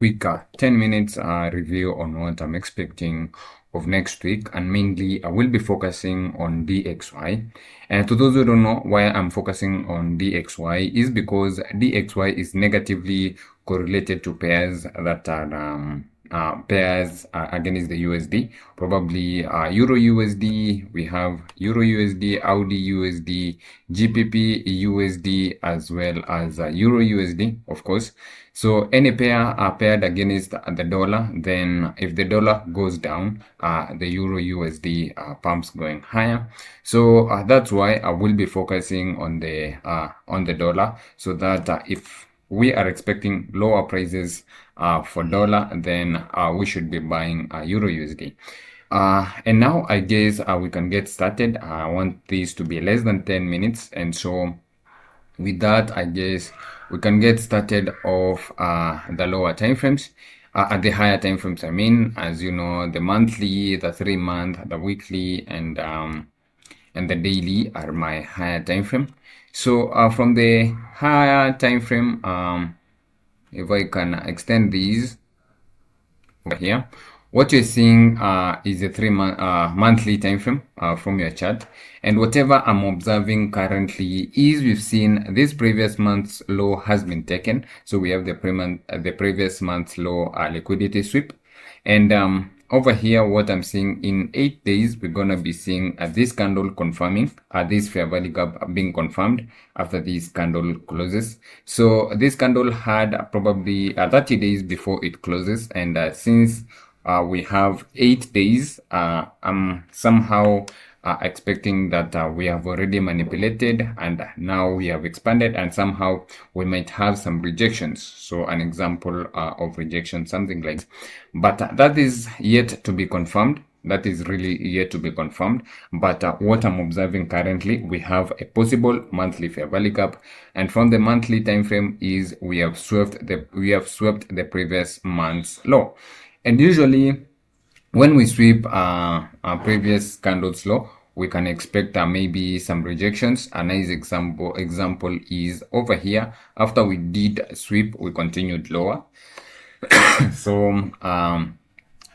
quick 10 minutes review on what I'm expecting of next week, and mainly I will be focusing on DXY. And to those who don't know why I'm focusing on DXY is because DXY is negatively correlated to pairs that are pairs against the USD, probably Euro USD, we have Euro USD, Audi USD, GBP USD, as well as Euro USD, of course. So any pair are paired against the dollar, then if the dollar goes down, the Euro USD pumps going higher. So that's why I will be focusing on the dollar, so that if we are expecting lower prices for dollar, then we should be buying Euro USD. And now I guess we can get started. I want this to be less than 10 minutes, and so with that, I guess we can get started off the lower time frames. At the higher time frames, I mean, as you know, the monthly, the 3-month, the weekly, and the daily are my higher time frame. So from the higher time frame, if I can extend these over here, what you're seeing is a 3-month monthly time frame from your chart, and whatever I'm observing currently is we've seen this previous month's low has been taken. So we have the previous month's low liquidity sweep, and over here what I'm seeing in 8 days, we're gonna be seeing this candle confirming this fair value gap being confirmed after this candle closes. So this candle had probably 30 days before it closes, and since we have 8 days, I'm somehow expecting that we have already manipulated, and now we have expanded, and somehow we might have some rejections. So an example of rejection, something like this. But that is yet to be confirmed. That is really yet to be confirmed. But what I'm observing currently, we have a possible monthly fair value gap, and from the monthly time frame is we have swept the previous month's low. And usually when we sweep a previous candle's low, we can expect maybe some rejections. A nice example is over here. After we did sweep, we continued lower. So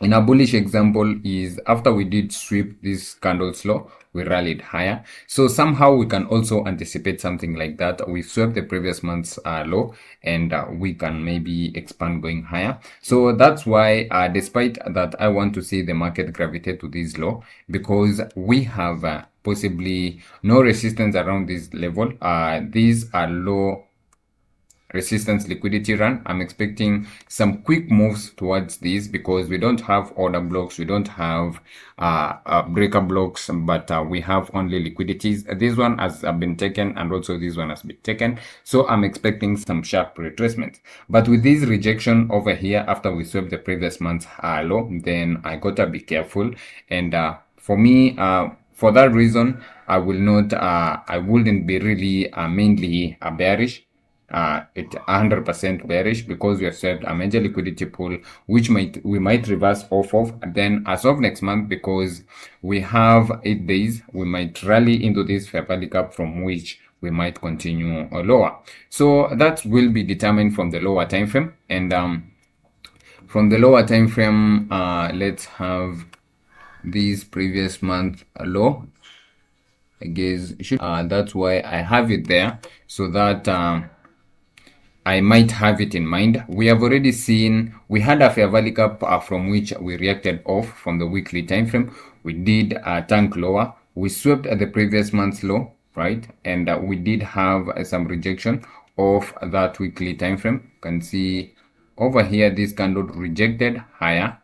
in a bullish example is after we did sweep this candle's low, we rallied higher. So somehow we can also anticipate something like that. We swept the previous month's low, and we can maybe expand going higher. So that's why despite that, I want to see the market gravitate to this low, because we have possibly no resistance around this level. These are low resistance liquidity run. I'm expecting some quick moves towards this because we don't have order blocks, we don't have breaker blocks, but we have only liquidities. This one has been taken, and also this one has been taken. So I'm expecting some sharp retracement. But with this rejection over here after we swept the previous month's low, then I gotta be careful. And for me, for that reason, I wouldn't be really mainly bearish. It 100% bearish, because we have set a major liquidity pool which we might reverse off of. Then as of next month, because we have 8 days, we might rally into this fair value gap from which we might continue lower. So that will be determined from the lower time frame. And from the lower time frame, let's have this previous month low. I guess that's why I have it there, so that I might have it in mind. We have already seen we had a fair value gap from which we reacted off from the weekly time frame. We did tank lower. We swept at the previous month's low, right? And we did have some rejection of that weekly time frame. You can see over here this candle rejected higher,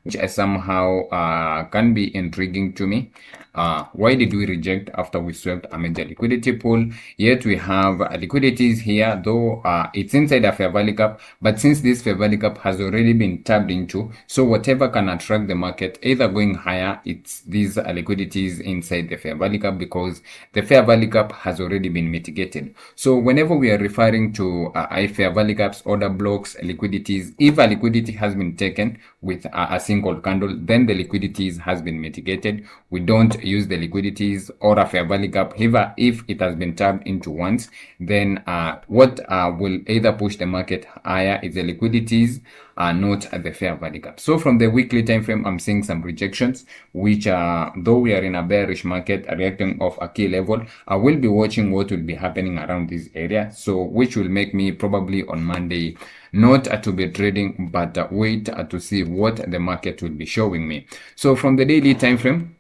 which somehow can be intriguing to me. Why did we reject after we swept a major liquidity pool? Yet we have liquidities here, though it's inside a fair value gap. But since this fair value gap has already been tapped into, so whatever can attract the market either going higher, it's these liquidities inside the fair value gap, because the fair value gap has already been mitigated. So whenever we are referring to fair value gaps, order blocks, liquidities, if a liquidity has been taken with a single candle, then the liquidities has been mitigated. We don't use the liquidities or a fair value gap. However, if it has been tapped into once, then what will either push the market higher is the liquidities, not the fair value gap. So from the weekly time frame, I'm seeing some rejections, which though we are in a bearish market reacting off a key level, I will be watching what will be happening around this area, so which will make me probably on Monday not to be trading, but wait to see what the market will be showing me. So from the daily time frame,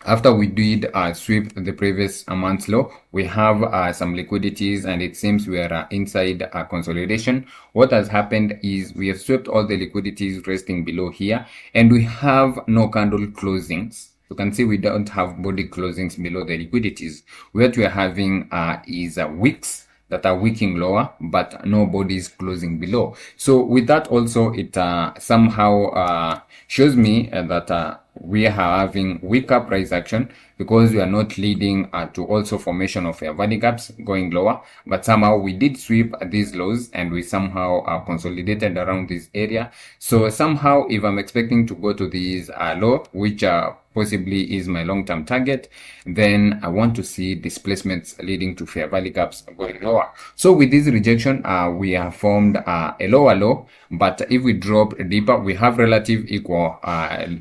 after we did sweep the previous month's low, we have some liquidities, and it seems we are inside consolidation. What has happened is we have swept all the liquidities resting below here, and we have no candle closings. You can see we don't have body closings below the liquidities. What we are having is wicks that are wicking lower, but no bodies closing below. So with that also, it somehow shows me that we are having weaker price action, because we are not leading to also formation of fair value gaps going lower, but somehow we did sweep these lows, and we somehow consolidated around this area. So somehow, if I'm expecting to go to these low, which possibly is my long-term target, then I want to see displacements leading to fair value gaps going lower. So with this rejection, we have formed a lower low, but if we drop deeper, we have relative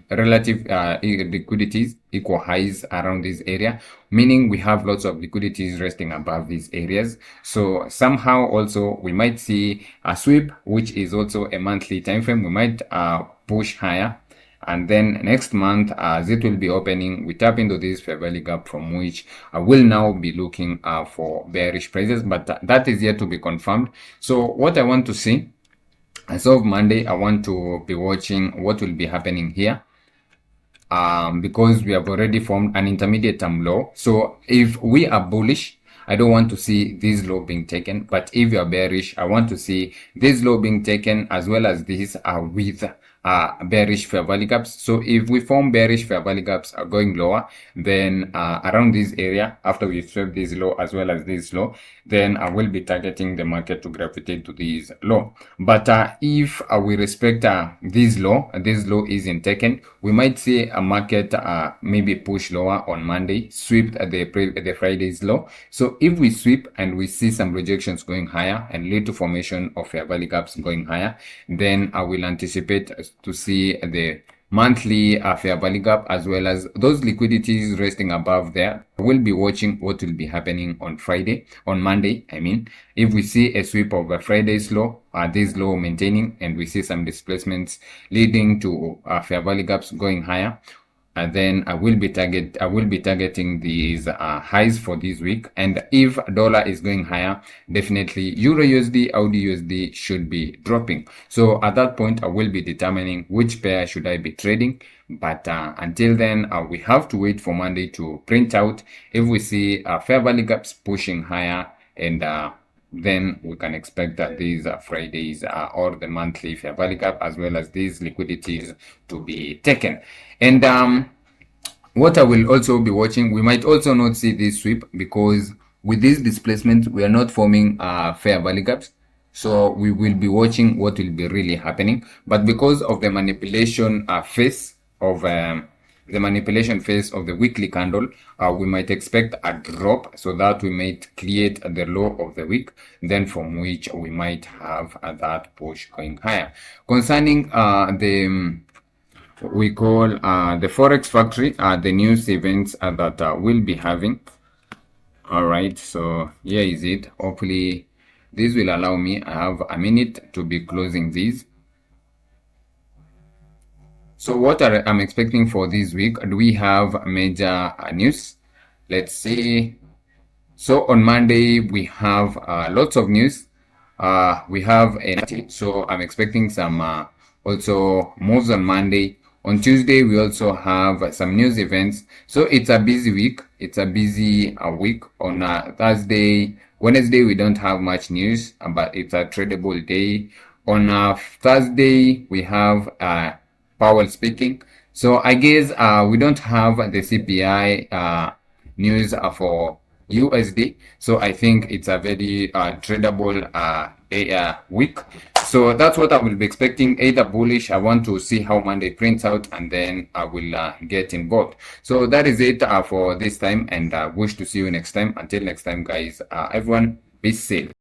liquidities, equal highs around this area, meaning we have lots of liquidities resting above these areas. So somehow also we might see a sweep, which is also a monthly time frame. We might push higher, and then next month, as it will be opening, we tap into this fair value gap, from which I will now be looking for bearish prices, but that is yet to be confirmed. So what I want to see as of Monday, I want to be watching what will be happening here, because we have already formed an intermediate term low. So if we are bullish, I don't want to see this low being taken, but if you are bearish, I want to see this low being taken, as well as this with bearish fair value gaps. So if we form bearish fair value gaps going lower, then around this area, after we sweep this low as well as this low, then I will be targeting the market to gravitate to this low. But if we respect this low isn't taken, we might see a market maybe push lower on Monday, sweep the Friday's low. So if we sweep and we see some rejections going higher and lead to formation of fair value gaps going higher, then I will anticipate to see the monthly fair value gap, as well as those liquidities resting above there. We'll be watching what will be happening on Monday. I mean, if we see a sweep of a Friday's low, this low maintaining, and we see some displacements leading to fair value gaps going higher, and then I will be targeting these highs for this week. And if dollar is going higher, definitely Euro USD, Audi USD should be dropping. So at that point, I will be determining which pair should I be trading. But until then, we have to wait for Monday to print out. If we see fair value gaps pushing higher, and then we can expect that these Fridays or the monthly fair value gap, as well as these liquidities, to be taken. And what I will also be watching, we might also not see this sweep, because with this displacement, we are not forming fair value gaps. So we will be watching what will be really happening. But because of the manipulation phase of the weekly candle, we might expect a drop, so that we might create the low of the week, then from which we might have that push going higher. Concerning we call the forex factory, the news events that we'll be having. All right, so here is it. Hopefully this will allow me, I have a minute to be closing these. So what I'm expecting for this week, do we have major news? Let's see. So on Monday, we have lots of news. We have so I'm expecting some also moves on Monday. On Tuesday, we also have some news events. So it's a busy week. It's a busy week. On Wednesday, we don't have much news, but it's a tradable day. On Thursday, we have Powell speaking. So I guess we don't have the CPI news for USD. So I think it's a very tradable day week. So that's what I will be expecting, either bullish. I want to see how Monday prints out, and then I will get involved. So that is it for this time, and wish to see you next time. Until next time, guys, everyone, be safe.